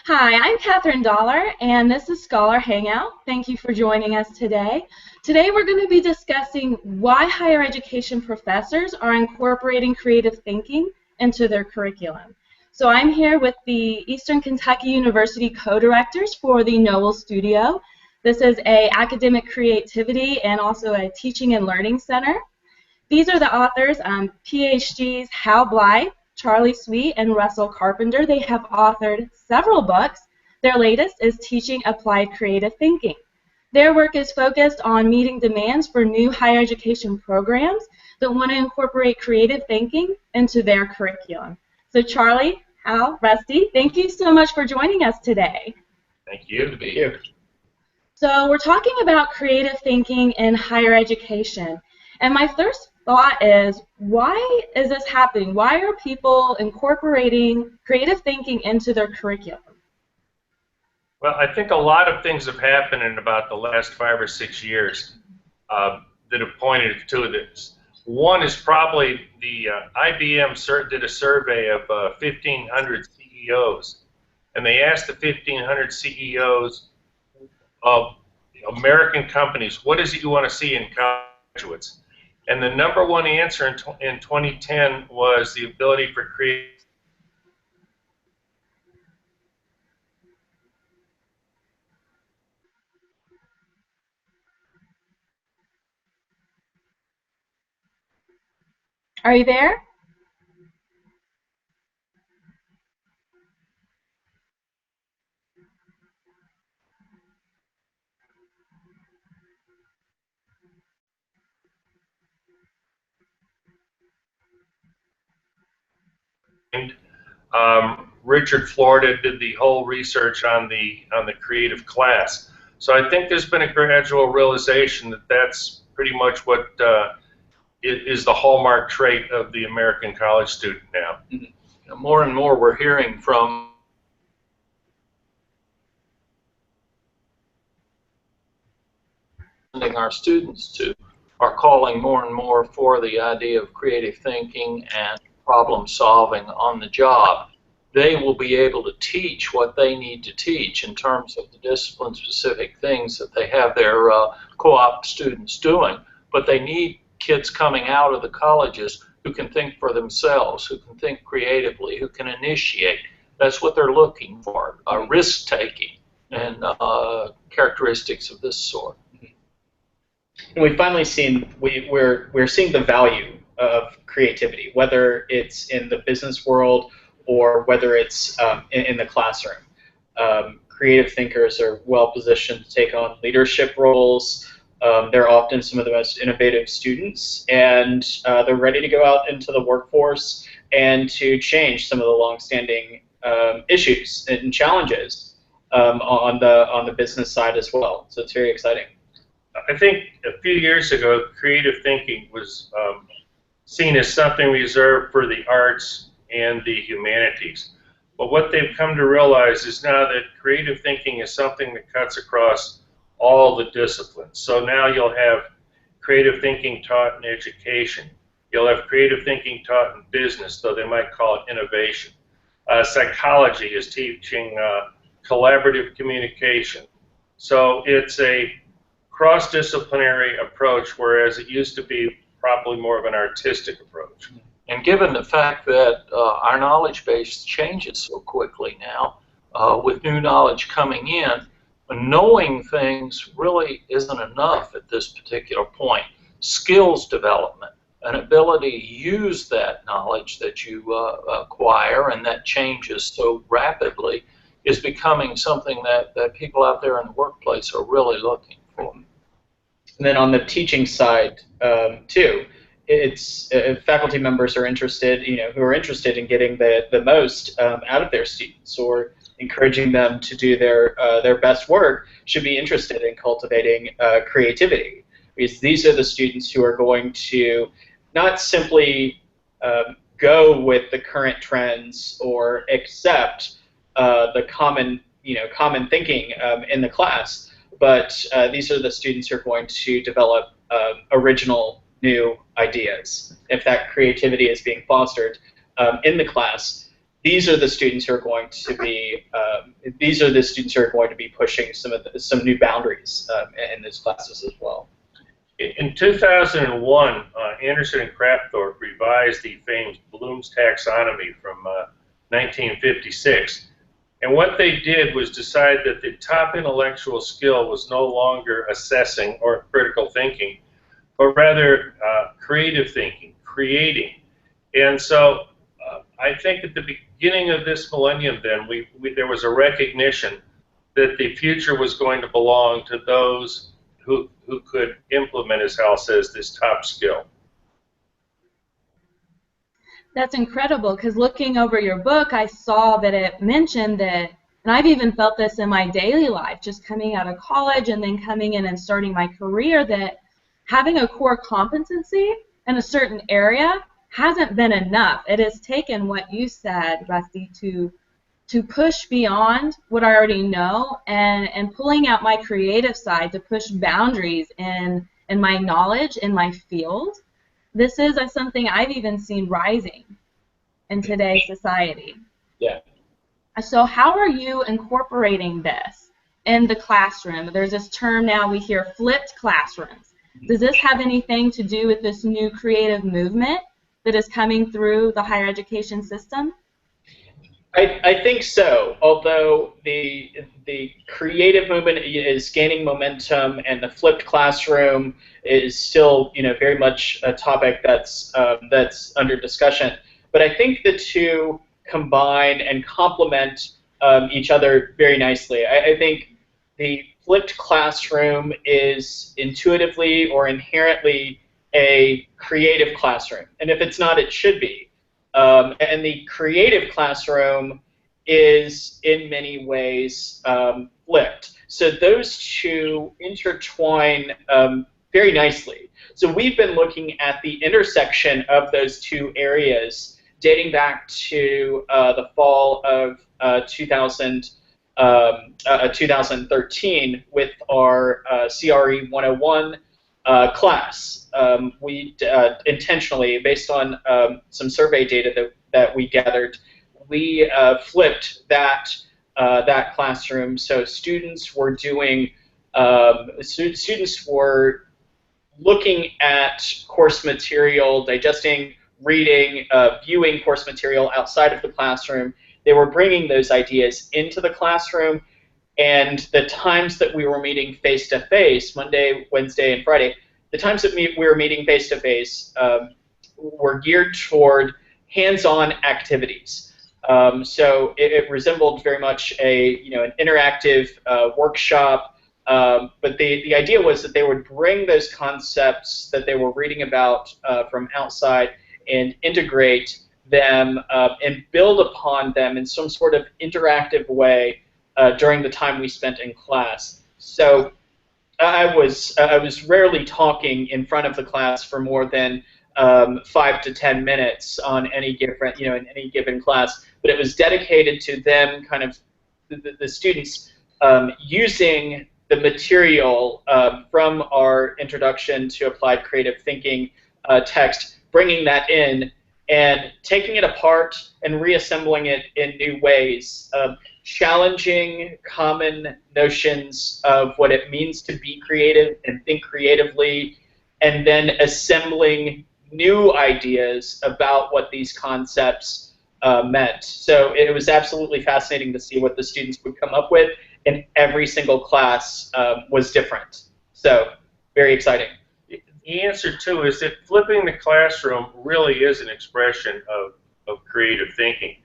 Hi, I'm Catherine Dollar, and this is Scholar Hangout. Thank you for joining us today. Today we're going to be discussing why higher education professors are incorporating creative thinking into their curriculum. So I'm here with the Eastern Kentucky University co-directors for the Noel Studio. This is an academic creativity and also a teaching and learning center. These are the authors, PhDs Hal Blythe, Charlie Sweet, and Russell Carpenter. They have authored several books. Their latest is Teaching Applied Creative Thinking. Their work is focused on meeting demands for new higher education programs that want to incorporate creative thinking into their curriculum. So Charlie, Hal, Rusty, thank you so much for joining us today. Thank you. Good to be here. So we're talking about creative thinking in higher education. And my first thought is, why is this happening? Why are people incorporating creative thinking into their curriculum? Well, I think a lot of things have happened in about the last 5 or 6 years that have pointed to this. One is probably the IBM did a survey of 1,500 CEOs, and they asked the 1,500 CEOs of American companies, what is it you want to see in graduates? And the number one answer in 2010 was the ability for creative. Are you there? Richard Florida did the whole research on the creative class. So I think there's been a gradual realization that that's pretty much what is the hallmark trait of the American college student now. Mm-hmm. More and more we're hearing from our students to are calling more and more for the idea of creative thinking and problem solving on the job. They will be able to teach what they need to teach in terms of the discipline-specific things that they have their co-op students doing, but they need kids coming out of the colleges who can think for themselves, who can think creatively, who can initiate. That's what they're looking for, risk-taking and characteristics of this sort. And we've finally seen, we're seeing the value of creativity, whether it's in the business world or whether it's in the classroom. Creative thinkers are well positioned to take on leadership roles. They're often some of the most innovative students, and they're ready to go out into the workforce and to change some of the longstanding issues and challenges on the business side as well. So it's very exciting. I think a few years ago, creative thinking was seen as something reserved for the arts and the humanities. But what they've come to realize is now that creative thinking is something that cuts across all the disciplines. So now you'll have creative thinking taught in education. You'll have creative thinking taught in business, though they might call it innovation. Psychology is teaching collaborative communication. So it's a cross-disciplinary approach, whereas it used to be probably more of an artistic approach. And given the fact that our knowledge base changes so quickly now, with new knowledge coming in, knowing things really isn't enough at this particular point. Skills development, an ability to use that knowledge that you acquire and that changes so rapidly, is becoming something that people out there in the workplace are really looking for. And then on the teaching side, too, it's faculty members are interested, who are interested in getting the most out of their students, or encouraging them to do their best work, should be interested in cultivating creativity, because these are the students who are going to not simply go with the current trends or accept the common thinking in the class, but these are the students who are going to develop original new ideas. If that creativity is being fostered in the class, these are the students who are going to be pushing some new boundaries in those classes as well. In 2001, Anderson and Krapthorpe revised the famed Bloom's taxonomy from 1956. And what they did was decide that the top intellectual skill was no longer assessing or critical thinking, but rather creative thinking, creating. And so I think at the beginning of this millennium then, there was a recognition that the future was going to belong to those who could implement, as Hal says, this top skill. That's incredible, because looking over your book, I saw that it mentioned that, and I've even felt this in my daily life, just coming out of college and then coming in and starting my career, that having a core competency in a certain area hasn't been enough. It has taken what you said, Rusty, to push beyond what I already know and pulling out my creative side to push boundaries in my knowledge, in my field. This is something I've even seen rising in today's society. Yeah. So how are you incorporating this in the classroom? There's this term now we hear, flipped classrooms. Does this have anything to do with this new creative movement that is coming through the higher education system? I think so, although the creative movement is gaining momentum and the flipped classroom is still, very much a topic that's under discussion. But I think the two combine and complement each other very nicely. I think the flipped classroom is intuitively or inherently a creative classroom, and if it's not, it should be. And the creative classroom is, in many ways, flipped. So those two intertwine very nicely. So we've been looking at the intersection of those two areas dating back to the fall of 2013 with our CRE 101 class. We intentionally, based on some survey data that we gathered, we flipped that classroom. So students were looking at course material, digesting, reading, viewing course material outside of the classroom. They were bringing those ideas into the classroom, and the times that we were meeting face-to-face, Monday, Wednesday, and Friday, the times that we were meeting face-to-face were geared toward hands-on activities. So it resembled very much an interactive workshop. But the idea was that they would bring those concepts that they were reading about from outside and integrate them and build upon them in some sort of interactive way during the time we spent in class. So I was rarely talking in front of the class for more than 5 to 10 minutes on any given, in any given class, but it was dedicated to them, kind of the students using the material from our Introduction to Applied Creative Thinking text, bringing that in and taking it apart and reassembling it in new ways, challenging common notions of what it means to be creative and think creatively, and then assembling new ideas about what these concepts meant. So it was absolutely fascinating to see what the students would come up with, and every single class was different. So very exciting. The answer, too, is that flipping the classroom really is an expression of creative thinking.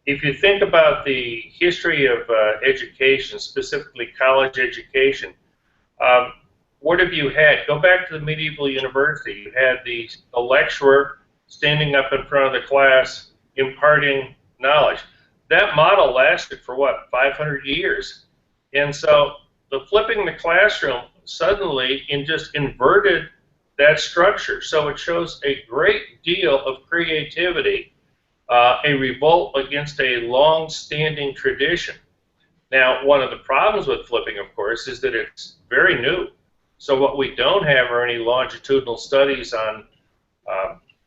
If you think about the history of education, specifically college education, what have you had? Go back to the medieval university. You had the lecturer standing up in front of the class imparting knowledge. That model lasted for, 500 years? And so the flipping the classroom suddenly just inverted that structure. So it shows a great deal of creativity, a revolt against a long-standing tradition. Now, one of the problems with flipping, of course, is that it's very new. So what we don't have are any longitudinal studies on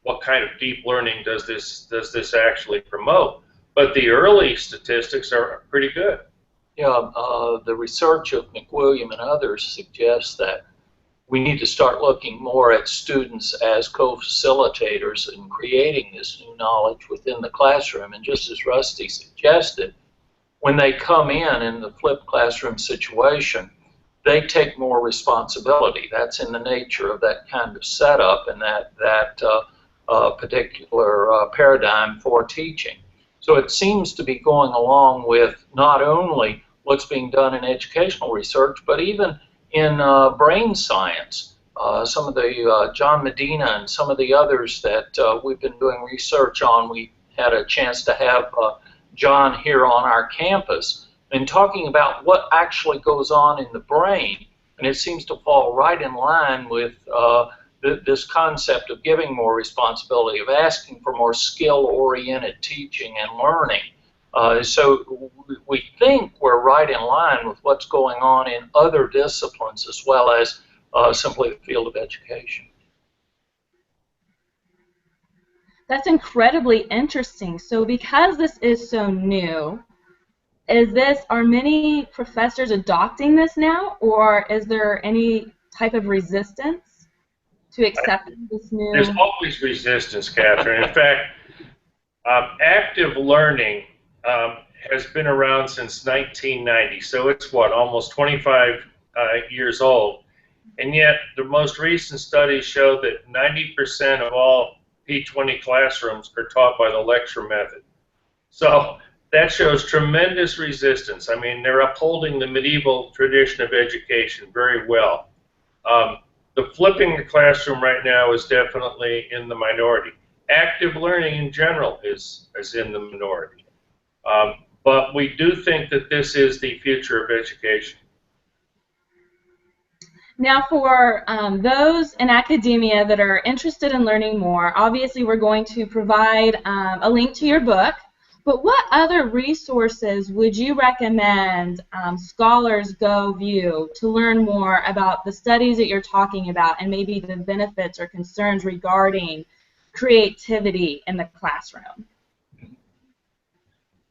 what kind of deep learning does this actually promote. but the early statistics are pretty good. Yeah, the research of McWilliam and others suggests that we need to start looking more at students as co-facilitators in creating this new knowledge within the classroom. And just as Rusty suggested, when they come in the flipped classroom situation, they take more responsibility. That's in the nature of that kind of setup and that particular paradigm for teaching. So it seems to be going along with not only what's being done in educational research, but even in brain science. Some of the John Medina and some of the others that we've been doing research on, we had a chance to have John here on our campus and talking about what actually goes on in the brain. And it seems to fall right in line with this concept of giving more responsibility, of asking for more skill-oriented teaching and learning. So we think we're right in line with what's going on in other disciplines as well as simply the field of education. That's incredibly interesting. So because this is so new, are many professors adopting this now, or is there any type of resistance to accepting this new? There's always resistance, Catherine. In fact, active learning has been around since 1990, so it's what, almost 25 years old. And yet, the most recent studies show that 90% of all P20 classrooms are taught by the lecture method. So that shows tremendous resistance. I mean, they're upholding the medieval tradition of education very well. The flipping the classroom right now is definitely in the minority. Active learning in general is in the minority. But we do think that this is the future of education. Now, for those in academia that are interested in learning more, obviously we're going to provide a link to your book. But what other resources would you recommend scholars go view to learn more about the studies that you're talking about and maybe the benefits or concerns regarding creativity in the classroom?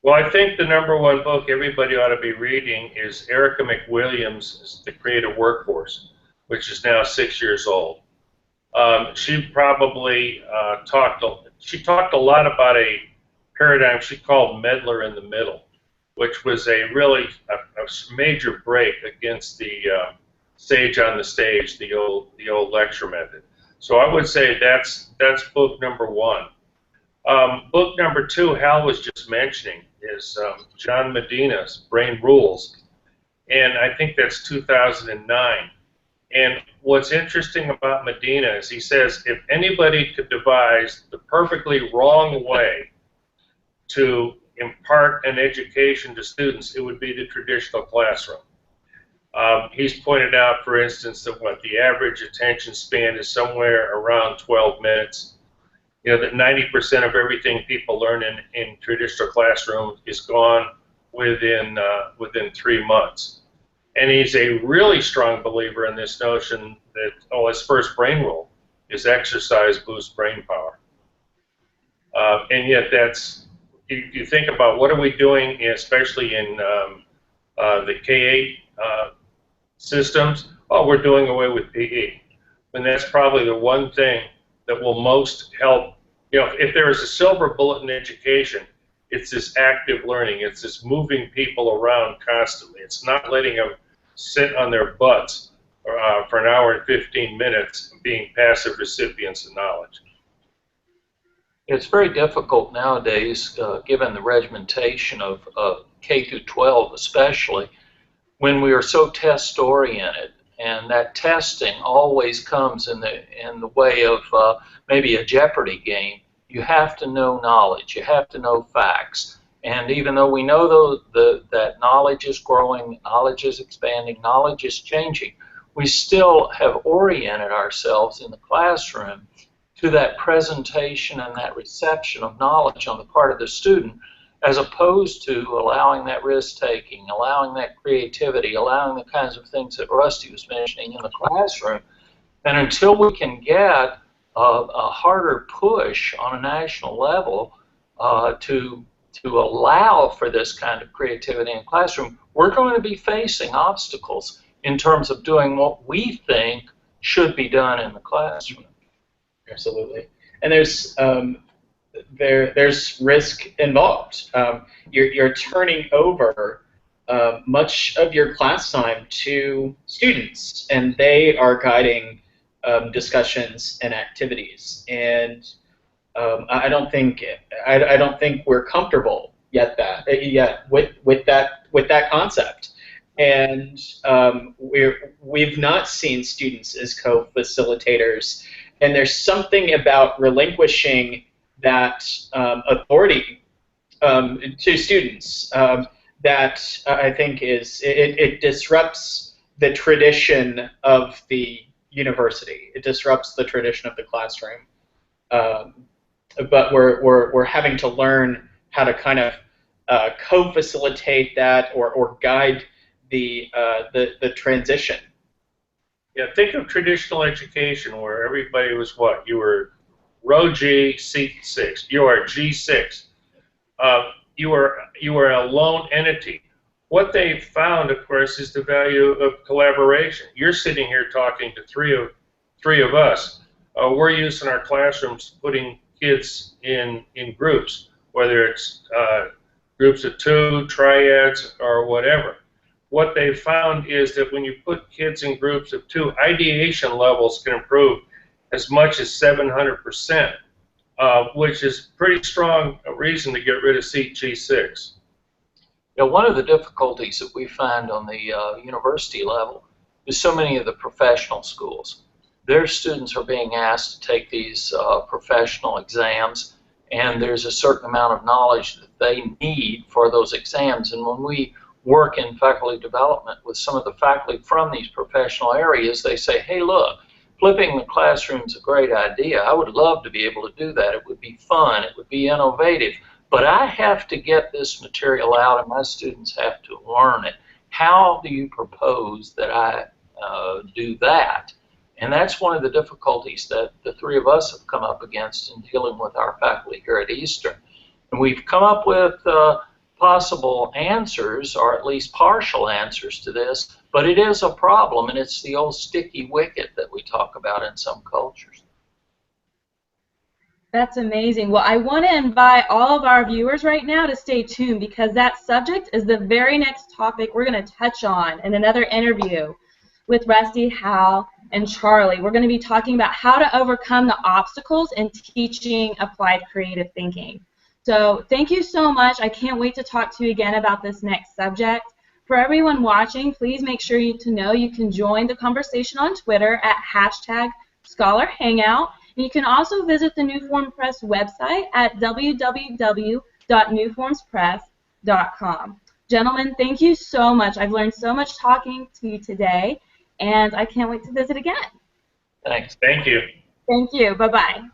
Well, I think the #1 book everybody ought to be reading is Erica McWilliams' The Creative Workforce, which is now 6 years old. She probably talked a lot about a paradigm she called meddler in the middle, which was a major break against the sage on the stage, the old lecture method. So I would say that's book #1. Book #2, Hal was just mentioning, is John Medina's Brain Rules, and I think that's 2009. And what's interesting about Medina is he says if anybody could devise the perfectly wrong way to impart an education to students, it would be the traditional classroom. He's pointed out, for instance, that the average attention span is somewhere around 12 minutes. You know, that 90% of everything people learn in traditional classrooms is gone within 3 months. And he's a really strong believer in this notion that, his first brain rule is exercise boosts brain power. And yet you think about what are we doing, especially in the K-8 systems. We're doing away with PE. And that's probably the one thing that will most help. You know, if there is a silver bullet in education, it's this active learning. It's this moving people around constantly. It's not letting them sit on their butts for an hour and 15 minutes and being passive recipients of knowledge. It's very difficult nowadays, given the regimentation of K through 12 especially, when we are so test-oriented, and that testing always comes in the way of maybe a Jeopardy game. You have to know knowledge. You have to know facts. And even though we know that knowledge is growing, knowledge is expanding, knowledge is changing, we still have oriented ourselves in the classroom to that presentation and that reception of knowledge on the part of the student, as opposed to allowing that risk-taking, allowing that creativity, allowing the kinds of things that Rusty was mentioning in the classroom. And until we can get a harder push on a national level to to allow for this kind of creativity in the classroom, we're going to be facing obstacles in terms of doing what we think should be done in the classroom. Absolutely. And there's risk involved. You're turning over much of your class time to students, and they are guiding discussions and activities. And I don't think we're comfortable yet with that concept. And we've not seen students as co-facilitators. And there's something about relinquishing that authority to students that I think it disrupts the tradition of the university. It disrupts the tradition of the classroom. But we're having to learn how to kind of co-facilitate that or guide the transition. Yeah, think of traditional education where everybody was what? You were row G, seat 6. You are G6. You were a lone entity. What they found, of course, is the value of collaboration. You're sitting here talking to three of us. We're using our classrooms putting kids in groups, whether it's groups of 2, triads, or whatever. What they found is that when you put kids in groups of 2, ideation levels can improve as much as 700%, which is pretty strong reason to get rid of seat G6. You know, one of the difficulties that we find on the university level is so many of the professional schools. Their students are being asked to take these professional exams, and there's a certain amount of knowledge that they need for those exams. And when we work in faculty development with some of the faculty from these professional areas, they say, hey, look, flipping the classroom is a great idea. I would love to be able to do that. It would be fun. It would be innovative. But I have to get this material out, and my students have to learn it. How do you propose that I do that? And that's one of the difficulties that the three of us have come up against in dealing with our faculty here at Eastern. And we've come up with possible answers, or at least partial answers to this, but it is a problem, and it's the old sticky wicket that we talk about in some cultures. That's amazing. Well, I want to invite all of our viewers right now to stay tuned, because that subject is the very next topic we're going to touch on in another interview with Rusty, Hal, and Charlie. We're going to be talking about how to overcome the obstacles in teaching applied creative thinking. So thank you so much. I can't wait to talk to you again about this next subject. For everyone watching, please make sure you can join the conversation on Twitter at #ScholarHangout. And you can also visit the New Form Press website at www.newformspress.com. Gentlemen, thank you so much. I've learned so much talking to you today, and I can't wait to visit again. Thanks. Thank you. Thank you. Bye-bye.